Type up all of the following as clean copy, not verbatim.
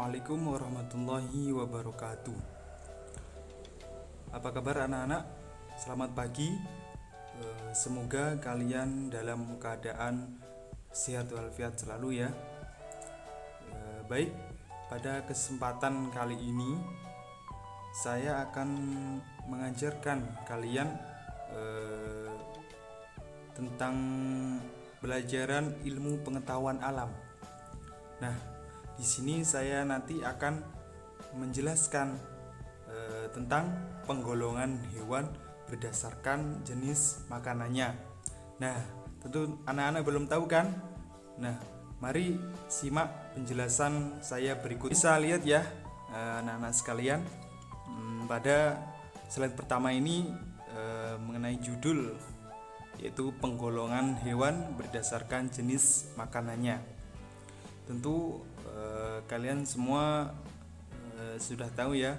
Assalamualaikum warahmatullahi wabarakatuh. Apa kabar anak-anak? Selamat pagi. Semoga kalian dalam keadaan sehat walafiat selalu ya. Baik, pada kesempatan kali ini saya akan mengajarkan kalian tentang pelajaran ilmu pengetahuan alam. Nah, di sini saya nanti akan menjelaskan tentang penggolongan hewan berdasarkan jenis makanannya. Nah, tentu anak-anak belum tahu kan? Nah, mari simak penjelasan saya berikut. Bisa lihat ya, anak-anak sekalian, pada slide pertama ini mengenai judul, yaitu penggolongan hewan berdasarkan jenis makanannya. Tentu kalian semua sudah tahu ya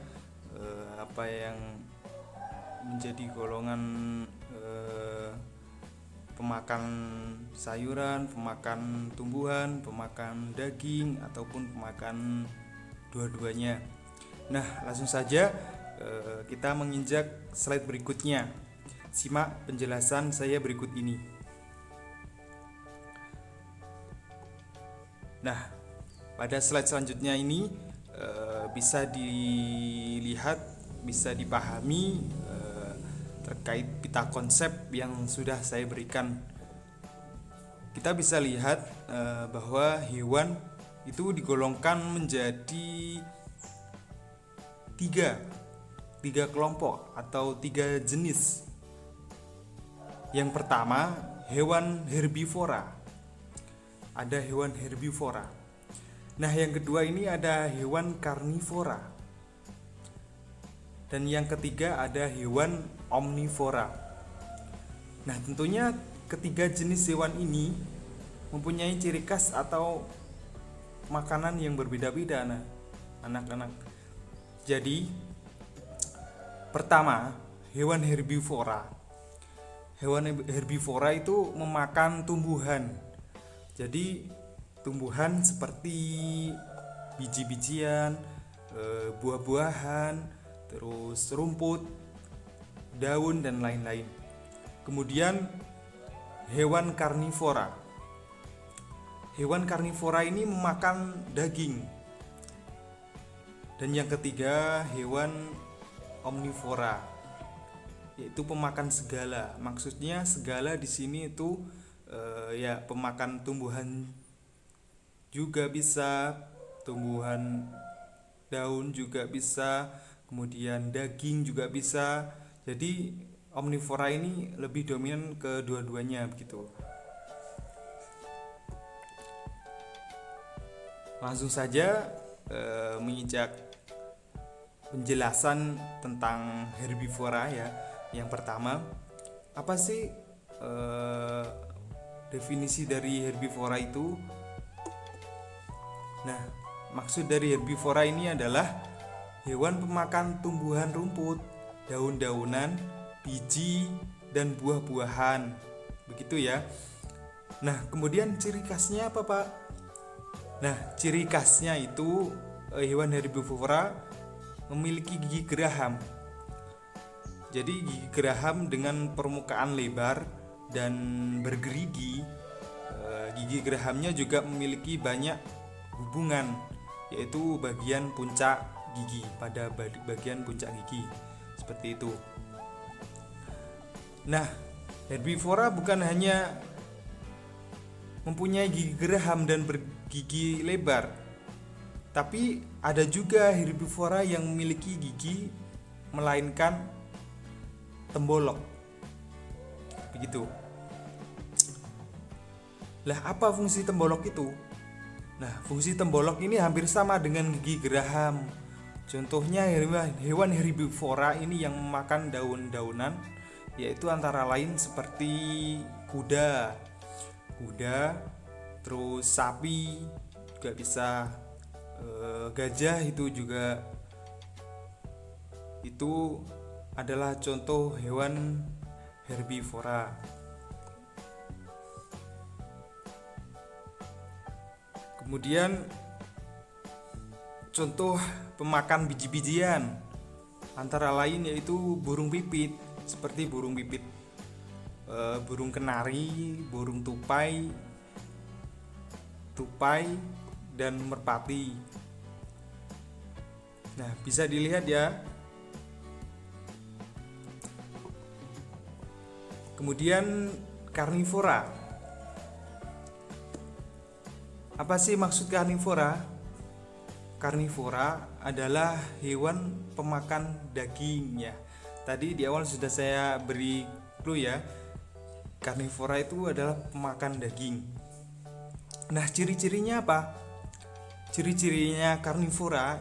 apa yang menjadi golongan pemakan sayuran, pemakan tumbuhan, pemakan daging ataupun pemakan dua-duanya. Nah, langsung saja kita menginjak slide berikutnya. Simak penjelasan saya berikut ini. Nah, pada slide selanjutnya ini bisa dilihat, bisa dipahami terkait pita konsep yang sudah saya berikan. Kita bisa lihat bahwa hewan itu digolongkan menjadi tiga kelompok atau tiga jenis. Yang pertama, hewan herbivora. Ada hewan herbivora. Nah, yang kedua ini ada hewan karnivora. Dan yang ketiga ada hewan omnivora. Nah, tentunya ketiga jenis hewan ini mempunyai ciri khas atau makanan yang berbeda-beda, anak-anak. Jadi, pertama, hewan herbivora. Hewan herbivora itu memakan tumbuhan. Jadi tumbuhan seperti biji-bijian, buah-buahan, terus rumput, daun dan lain-lain. Kemudian hewan karnivora. Hewan karnivora ini memakan daging. Dan yang ketiga hewan omnivora, yaitu pemakan segala. Maksudnya segala di sini itu ya pemakan tumbuhan juga bisa, tumbuhan daun juga bisa, kemudian daging juga bisa. Jadi omnivora ini lebih dominan ke dua-duanya begitu. Langsung saja menginjak penjelasan tentang herbivora ya. Yang pertama, apa sih definisi dari herbivora itu? Nah, maksud dari herbivora ini adalah hewan pemakan tumbuhan rumput, daun-daunan, biji, dan buah-buahan. Begitu ya. Nah, kemudian ciri khasnya apa, Pak? Nah, ciri khasnya itu hewan herbivora memiliki gigi geraham. Jadi gigi geraham dengan permukaan lebar dan bergerigi. Gigi gerahamnya juga memiliki banyak hubungan, yaitu bagian puncak gigi, pada bagian puncak gigi seperti itu. Nah, herbivora bukan hanya mempunyai gigi geraham dan bergigi lebar, tapi ada juga herbivora yang memiliki gigi melainkan tembolok. Begitu. Lah, apa fungsi tembolok itu? Nah, fungsi tembolok ini hampir sama dengan gigi geraham. Contohnya hewan herbivora ini yang memakan daun-daunan, yaitu antara lain seperti kuda, terus sapi juga bisa, gajah itu juga, itu adalah contoh hewan herbivora. Kemudian contoh pemakan biji-bijian, antara lain yaitu burung pipit, seperti burung pipit, burung kenari, burung tupai, dan merpati. Nah, bisa dilihat ya. Kemudian karnivora. Apa sih maksud karnivora? Karnivora adalah hewan pemakan daging ya. Tadi di awal sudah saya beri clue ya. Karnivora itu adalah pemakan daging. Nah, ciri-cirinya apa? Ciri-cirinya karnivora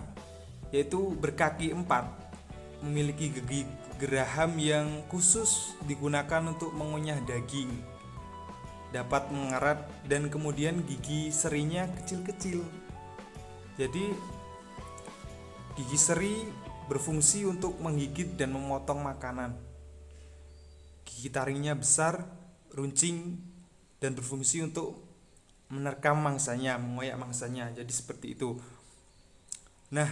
yaitu berkaki 4, memiliki gigi geraham yang khusus digunakan untuk mengunyah daging, dapat mengerat, dan kemudian gigi serinya kecil-kecil. Jadi gigi seri berfungsi untuk menggigit dan memotong makanan. Gigi taringnya besar, runcing, dan berfungsi untuk menerkam mangsanya, mengoyak mangsanya. Jadi seperti itu. Nah,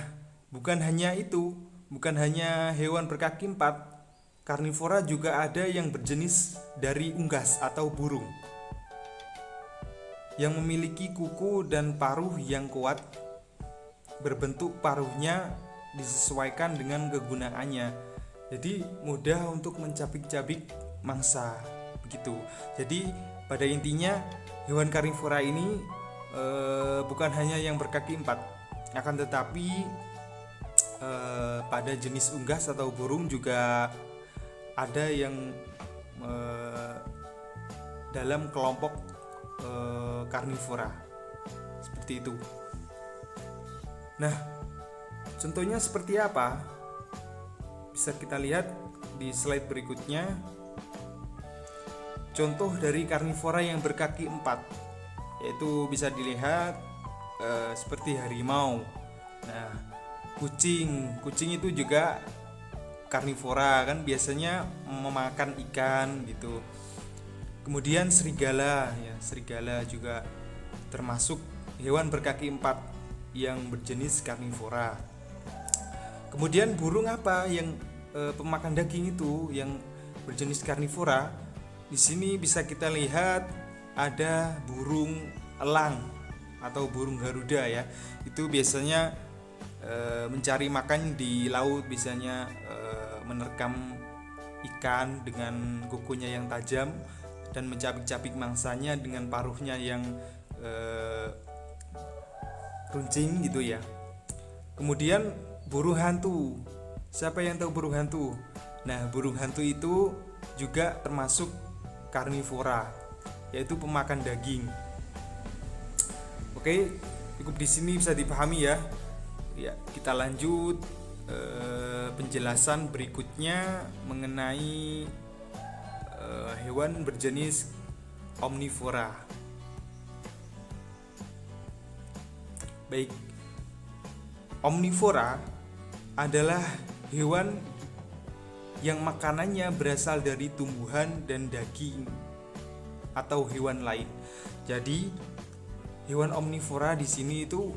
bukan hanya itu, bukan hanya hewan berkaki 4, karnivora juga ada yang berjenis dari unggas atau burung, yang memiliki kuku dan paruh yang kuat. Berbentuk paruhnya disesuaikan dengan kegunaannya, jadi mudah untuk mencabik-cabik mangsa begitu. Jadi pada intinya hewan karnivora ini bukan hanya yang berkaki 4, akan tetapi pada jenis unggas atau burung juga ada yang dalam kelompok karnivora seperti itu. Nah, contohnya seperti apa? Bisa kita lihat di slide berikutnya. Contoh dari karnivora yang berkaki 4 yaitu bisa dilihat seperti harimau. Nah, kucing itu juga karnivora kan, biasanya memakan ikan gitu. Kemudian serigala juga termasuk hewan berkaki 4 yang berjenis karnivora. Kemudian burung apa yang pemakan daging itu yang berjenis karnivora? Di sini bisa kita lihat ada burung elang atau burung garuda ya. Itu biasanya mencari makan di laut, biasanya menerkam ikan dengan kukunya yang tajam dan mencabik-cabik mangsanya dengan paruhnya yang runcing gitu ya. Kemudian burung hantu. Siapa yang tahu burung hantu? Nah, burung hantu itu juga termasuk karnivora, yaitu pemakan daging. Oke, cukup di sini bisa dipahami ya. Ya, kita lanjut penjelasan berikutnya mengenai hewan berjenis omnivora. Baik, omnivora adalah hewan yang makanannya berasal dari tumbuhan dan daging atau hewan lain. Jadi, hewan omnivora di sini itu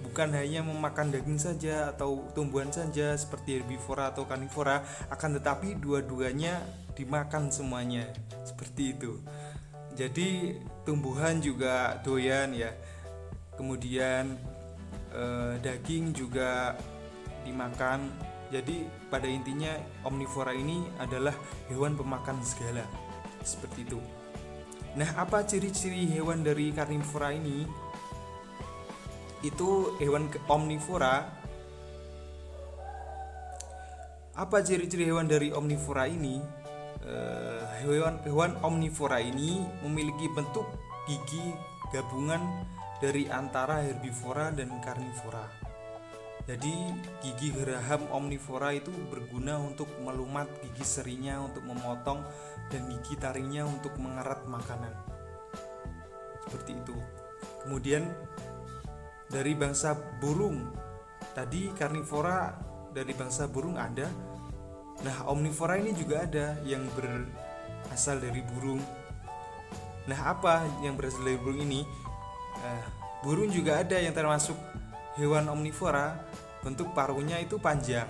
bukan hanya memakan daging saja atau tumbuhan saja seperti herbivora atau karnivora, akan tetapi dua-duanya dimakan semuanya. Seperti itu. Jadi, tumbuhan juga doyan ya. Kemudian daging juga dimakan. Jadi pada intinya omnivora ini adalah hewan pemakan segala. Seperti itu. Nah, apa ciri-ciri hewan dari karnivora ini? Itu hewan omnivora. Apa ciri-ciri hewan dari omnivora ini? Hewan omnivora ini memiliki bentuk gigi gabungan dari antara herbivora dan karnivora. Jadi gigi geraham omnivora itu berguna untuk melumat, gigi serinya untuk memotong, dan gigi taringnya untuk mengerat makanan. Seperti itu. Kemudian dari bangsa burung, tadi karnivora dari bangsa burung ada. Nah, omnivora ini juga ada yang berasal dari burung. Nah, apa yang berasal dari burung ini? Burung juga ada yang termasuk hewan omnivora bentuk paruhnya itu panjang,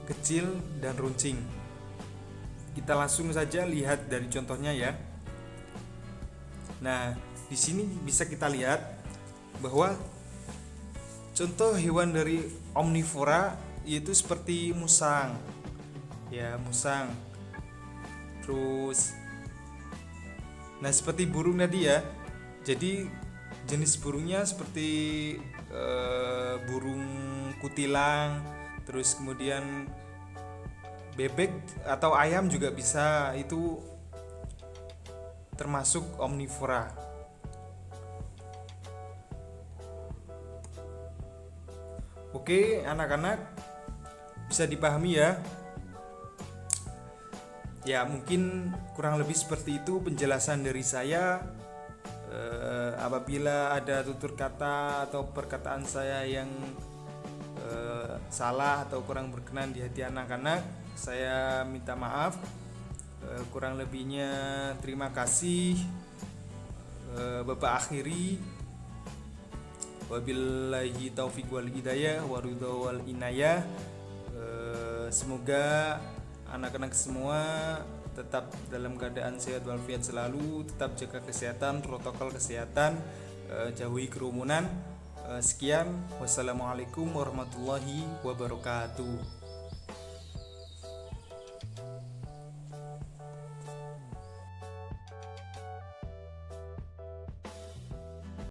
kecil dan runcing. Kita langsung saja lihat dari contohnya ya. Nah, di sini bisa kita lihat bahwa contoh hewan dari omnivora yaitu seperti musang. Ya, musang. Terus seperti burung tadi ya. Jadi jenis burungnya seperti burung kutilang, terus kemudian bebek atau ayam juga bisa, itu termasuk omnivora. Oke, anak-anak bisa dipahami ya. Ya, mungkin kurang lebih seperti itu penjelasan dari saya. Apabila ada tutur kata atau perkataan saya yang salah atau kurang berkenan di hati anak-anak, saya minta maaf. Kurang lebihnya terima kasih. Bapak akhiri, wabillahi taufiq wal hidayah waridha wal inayah. Semoga anak-anak semua tetap dalam keadaan sehat walafiat selalu, tetap jaga kesehatan, protokol kesehatan, jauhi kerumunan. Sekian, wassalamualaikum warahmatullahi wabarakatuh.